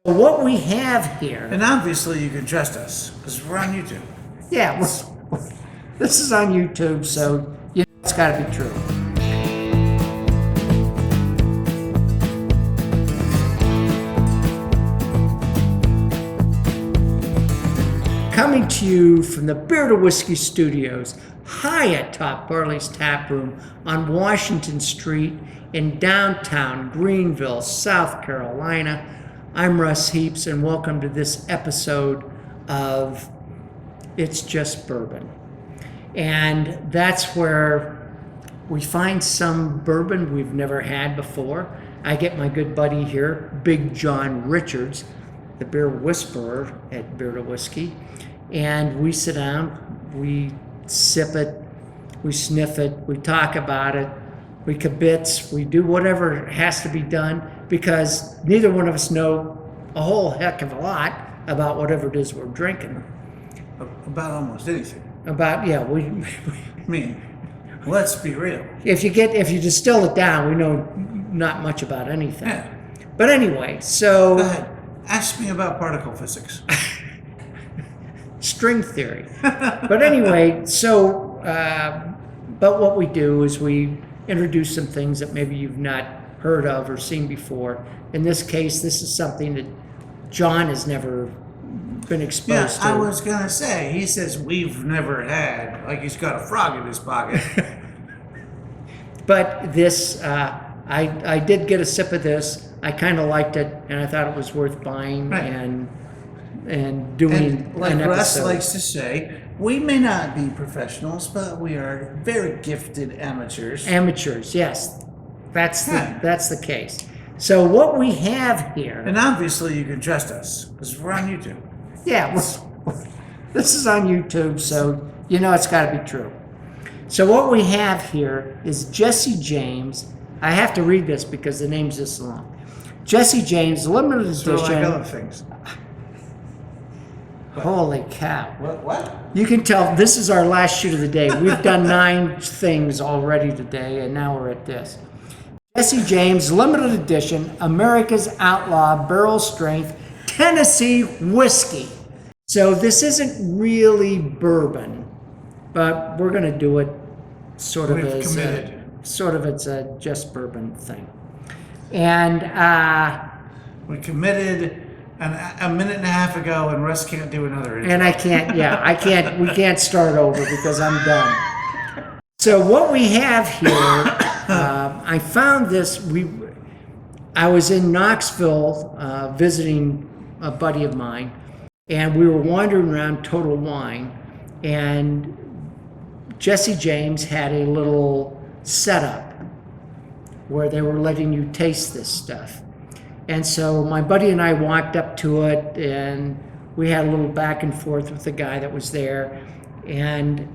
What we have here, And obviously you can trust us because we're on YouTube. yeah, this is on YouTube, so you know it's got to be true. Coming to you from the Beer to Whiskey Studios, high atop Barley's Tap Room on Washington Street in downtown Greenville, South Carolina. I'm Russ Heaps, and welcome to this episode of It's Just Bourbon. And that's where we find some bourbon we've never had before. I get my good buddy here, Big John Richards, the beer whisperer at Beer to Whiskey, and we sit down, we sip it, we sniff it, we talk about it, we kibitz, we do whatever has to be done because neither one of us know a whole heck of a lot about whatever it is we're drinking. About almost anything. I mean, let's be real. If you distill it down, we know not much about anything. Yeah. But anyway, so Go ahead. Ask me about particle physics. string theory. But anyway, so but what we do is we introduce some things that maybe you've not heard of or seen before. In this case, this is something that John has never been exposed to. I was gonna say, he says we've never had, like he's got a frog in his pocket. But this, I did get a sip of this. I kind of liked it, and I thought it was worth buying Right. and doing And like an Russ episode. likes to say, we may not be professionals, but we are very gifted amateurs. Amateurs, yes, that's Yeah. the case. So what we have here, And obviously you can trust us because we're on YouTube. yeah, this is on YouTube, so you know it's got to be true. So what we have here is Jesse James. I have to read this because the name's this long. Jesse James, limited So like edition. other things. Holy cow. What? You can tell this is our last shoot of the day. We've done 9 things already today, and now we're at this. Jesse James, limited edition, America's Outlaw Barrel Strength Tennessee Whiskey. So this isn't really bourbon, but we're going to do it sort of We've as committed. it's a just bourbon thing. And We committed a minute and a half ago, and Russ can't do another intro. And we can't start over because I'm done. So what we have here, I found this, I was in Knoxville visiting a buddy of mine, and we were wandering around Total Wine, and Jesse James had a little setup where they were letting you taste this stuff. And so my buddy and I walked up to it, and we had a little back and forth with the guy that was there. And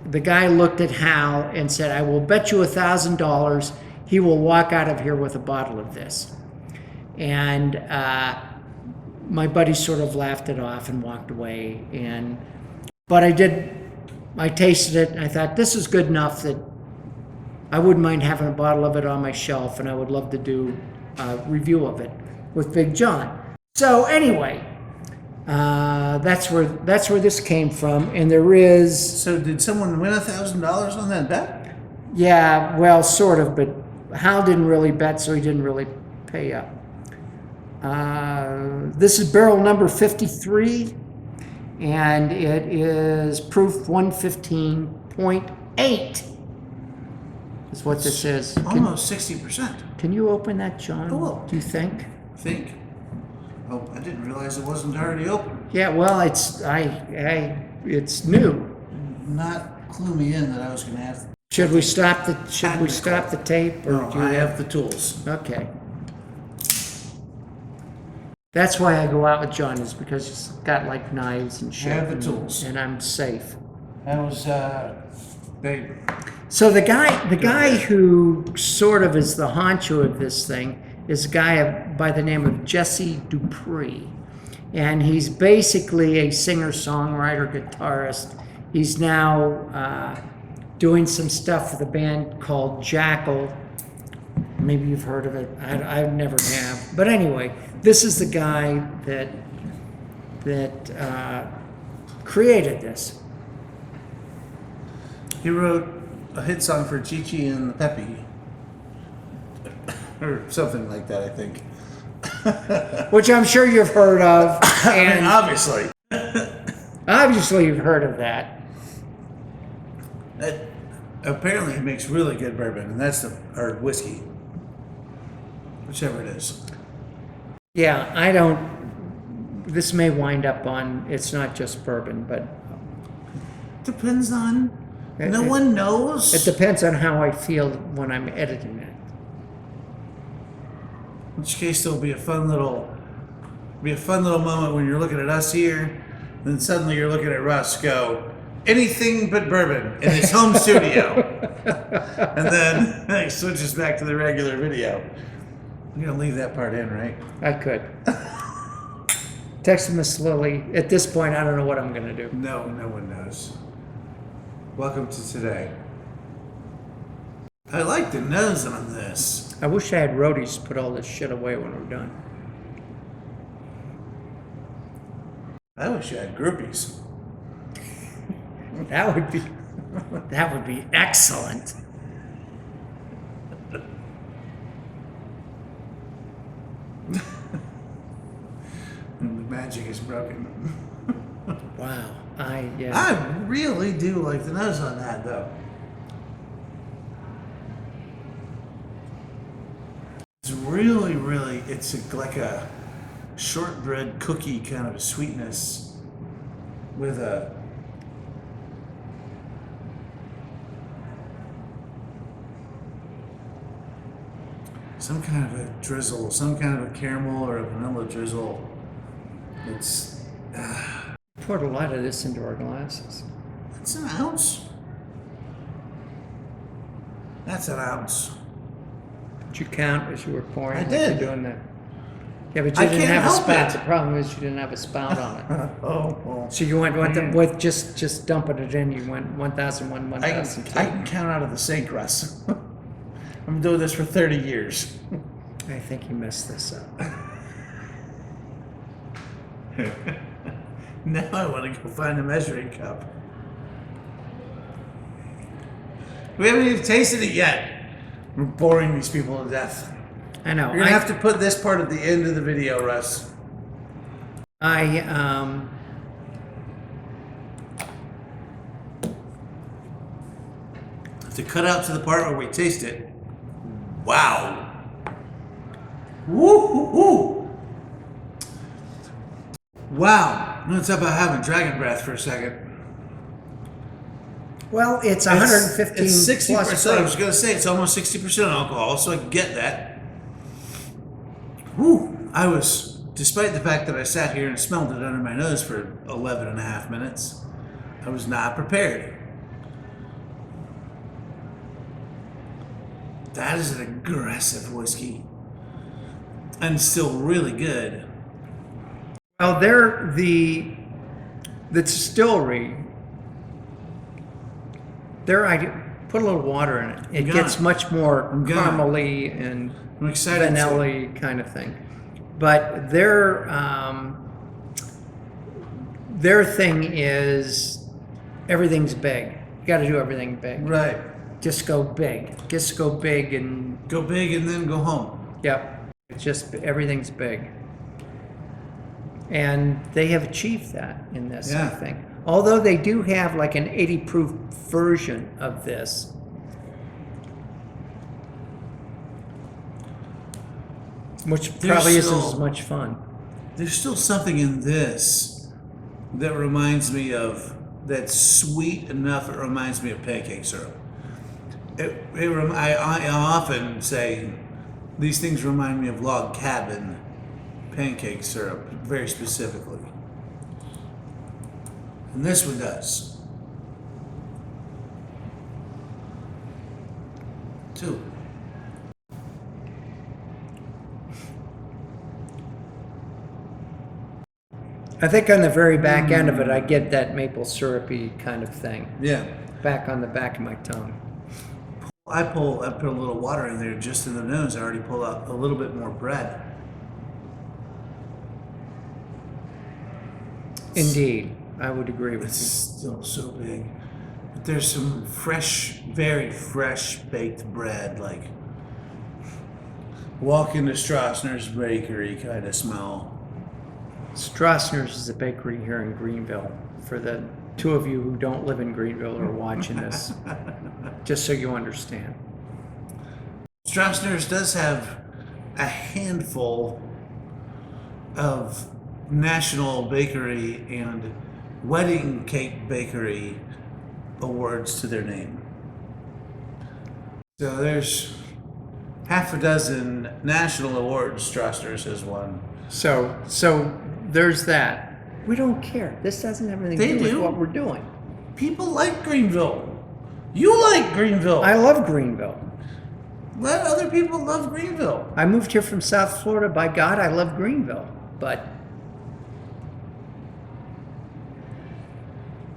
the guy looked at Hal and said, "I will bet you $1,000 he will walk out of here with a bottle of this." And my buddy sort of laughed it off and walked away. But I tasted it, and I thought, this is good enough that I wouldn't mind having a bottle of it on my shelf, and I would love to do a review of it with Big John. So anyway, that's where this came from, and there is, So did someone win $1,000 on that bet? yeah, well, sort of, but Hal didn't really bet, so he didn't really pay up. This is barrel number 53, and it is proof 115.8 is what this is. Almost 60%. Can you open that, John? Oh. Do you think? I think. Oh, I didn't realize it wasn't already open. Yeah, well, it's new. Not clue me in that I was going to have. Should we stop the tape? Or No, do you I have the tools. Okay. That's why I go out with John, is because he's got like knives and shit. I have the and- tools. and I'm safe. That was, they, So the guy who sort of is the honcho of this thing is a guy by the name of Jesse Dupree. And he's basically a singer-songwriter, guitarist. He's now doing some stuff with a band called Jackal. Maybe you've heard of it. I never have. But anyway, this is the guy that created this. He wrote a hit song for Chi-Chi and the Peppy. Or something like that, I think. Which I'm sure you've heard of. And And obviously. obviously you've heard of that. Apparently he makes really good bourbon, and that's or whiskey. Whichever it is. Yeah, I don't. This may wind up on. It's not just bourbon, but Depends on. No it- one knows. it depends on how I feel when I'm editing it. In which case, there'll be a fun little moment when you're looking at us here, then suddenly you're looking at Russ go, anything but bourbon in his home studio, and then he switches back to the regular video. I'm gonna leave that part in, right? I could. Text Miss Lily. At this point, I don't know what I'm going to do. No one knows. Welcome to today. I like the nose on this. I wish I had roadies to put all this shit away when we're done. I wish you had groupies. That would be excellent. And the magic is broken. Wow. I really do like the nose on that, though. It's really, it's like a shortbread cookie kind of a sweetness with a some kind of a drizzle, some kind of a caramel or a vanilla drizzle. It's poured a lot of this into our glasses. That's an ounce. That's an ounce. Did you count as you were pouring? I like did. You're doing that. Yeah, but you I didn't can't have a help spout. it. The problem is you didn't have a spout on it. Oh, well. So you went with just dumping it in. You went 1001, I 1002. can count out of the sink, Russ. I'm doing this for 30 years. I think you messed this up. Now I want to go find a measuring cup. We haven't even tasted it yet. We're boring these people to death. I know. You're going to have to put this part at the end of the video, Russ. To cut out to the part where we taste it. Wow. Woo, woo, woo. Wow. What's up about having dragon breath for a second? Well, it's 115 It's 60%. plus. I was going to say it's almost 60% alcohol, so I get that. Woo. I was, despite the fact that I sat here and smelled it under my nose for 11 and a half minutes, I was not prepared. That is an aggressive whiskey. And still really good. Well, the distillery. I put a little water in it. It gets much more caramely and I'm excited. vanilla kind of thing. But their thing is everything's big. You got to do everything big. Right. Just go big. Just go big and Go big and then go home. yep. It's just everything's big. And they have achieved that in this, Yeah. I think. Although they do have like an 80 proof version of this. Which probably isn't as much fun. There's still something in this that reminds me of, that's sweet enough it reminds me of pancake syrup. I often say these things remind me of log cabin pancake syrup, very specifically. And this one does. Too. I think on the very back end of it, I get that maple syrupy kind of thing. Yeah. Back on the back of my tongue. I put a little water in there just in the nose. I already pull out a little bit more bread. Indeed, I would agree with It's you. still so big. But there's some fresh, very fresh baked bread, like walk into Strassner's bakery kind of smell. Strassner's is a bakery here in Greenville. For the two of you who don't live in Greenville or are watching this, just so you understand. Strassner's does have a handful of national bakery and wedding cake bakery awards to their name. So there's half a dozen national awards Strassner's has won. So there's that. We don't care. This doesn't have anything to do with what we're doing. People like Greenville. You like Greenville. I love Greenville. Let other people love Greenville. I moved here from South Florida. By God, I love Greenville. But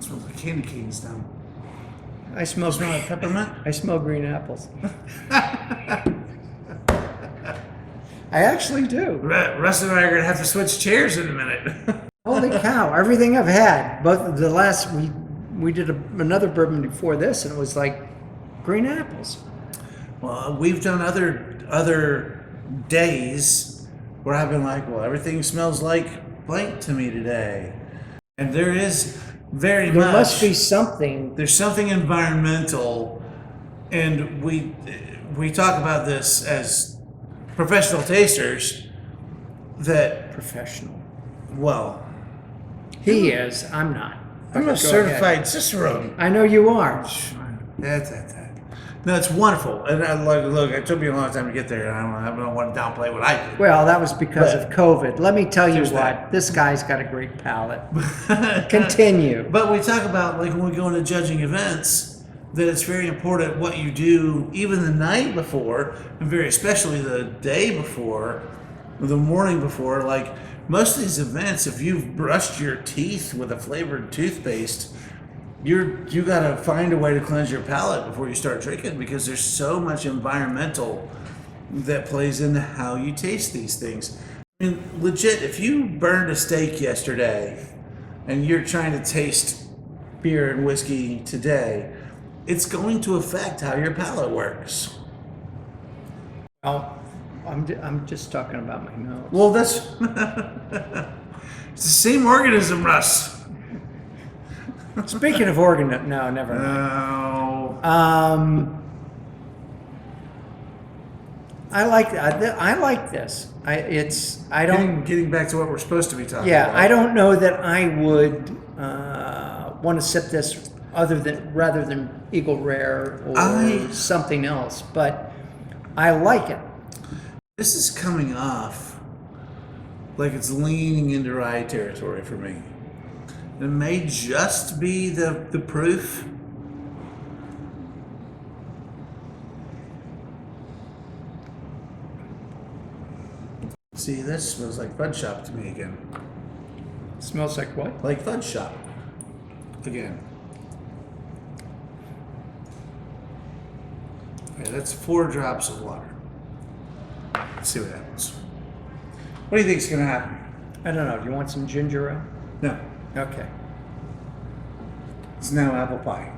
Smell the candy canes down. I smell Smell like peppermint? I smell green apples. I actually do. Russ and I are gonna have to switch chairs in a minute. Holy cow! Everything I've had, both the last we did another bourbon before this, and it was like green apples. Well, we've done other days where I've been like, well, everything smells like blank to me today, and there is very There much. must be something. There's something environmental, and we talk about this as professional tasters that, Professional. well, He is. I'm not. I'm Go a ahead. certified cicerone. I know you are. That. No, it's wonderful, and look. It took me a long time to get there, and I don't want to downplay what I did. Well, that was because But of COVID. Let me tell you there's what. that. This guy's got a great palate. Continue. But we talk about, like, when we go into judging events, that it's very important what you do even the night before, and very especially the day before, or the morning before. Like, most of these events, if you've brushed your teeth with a flavored toothpaste, you gotta find a way to cleanse your palate before you start drinking, because there's so much environmental that plays into how you taste these things. I mean, legit, if you burned a steak yesterday and you're trying to taste beer and whiskey today, it's going to affect how your palate works. Well, I'm just talking about my nose. Well, that's it's the same organism, Russ. Speaking of organ, no, never mind. No. I like this. I don't. Getting back to what we're supposed to be talking Yeah, about. I don't know that I would want to sip this rather than Eagle Rare or something else, but I like it. This is coming off like it's leaning into rye territory for me. It may just be the proof. See, this smells like Fudge Shop to me again. Smells like what? Like Fudge Shop. Again. Okay, that's 4 drops of water. Let's see what happens. What do you think is going to happen? I don't know. Do you want some ginger ale? No. Okay. It's now apple pie.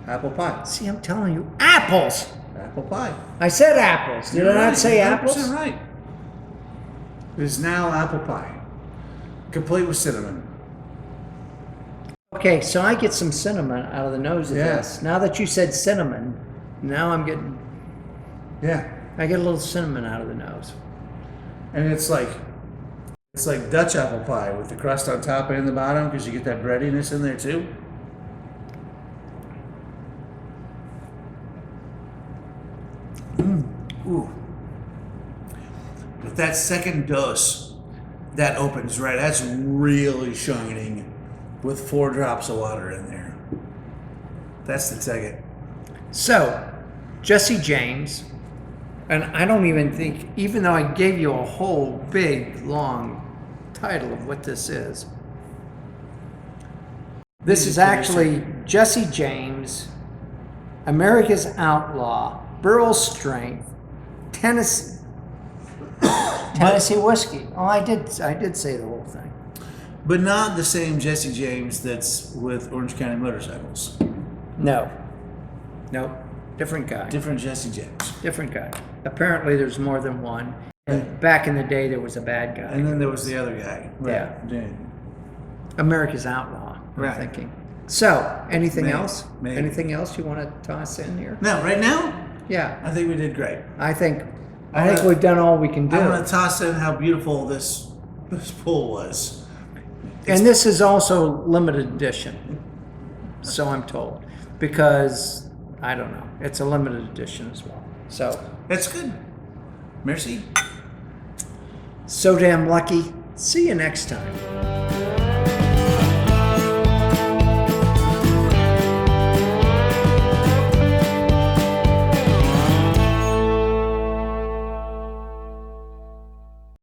Apple pie. See, I'm telling you, apples. Apple pie. I said apples. Did I not say You're apples? 100% right. It is now apple pie. Complete with cinnamon. Okay, so I get some cinnamon out of the nose of Yeah. this. Now that you said cinnamon, now Yeah. I get a little cinnamon out of the nose. And it's like Dutch apple pie with the crust on top and the bottom, because you get that breadiness in there too. Ooh. But that second dose, that opens right. That's really shining with 4 drops of water in there. That's the ticket. So, Jesse James, and I don't even think, even though I gave you a whole big, long title of what this is, this is actually Jesse James America's Outlaw, Burl Strength, Tennessee Whiskey. Oh, I did say the whole thing. But not the same Jesse James that's with Orange County Motorcycles. No. Nope. Different guy. Different Jesse James. Different guy. Apparently there's more than one. And back in the day there was a bad guy. And then there was the other guy. Yeah. Right. America's Outlaw, I'm Right. thinking. So, anything Maybe. else? Maybe. Anything else you want to toss in here? Now, right now, Yeah. I think we did great. I think wanna- we've done all we can do. I want to toss in how beautiful this pool was. And this is also limited edition. So I'm told. Because I don't know. It's a limited edition as well. So That's good. Merci. so damn lucky. See you next time.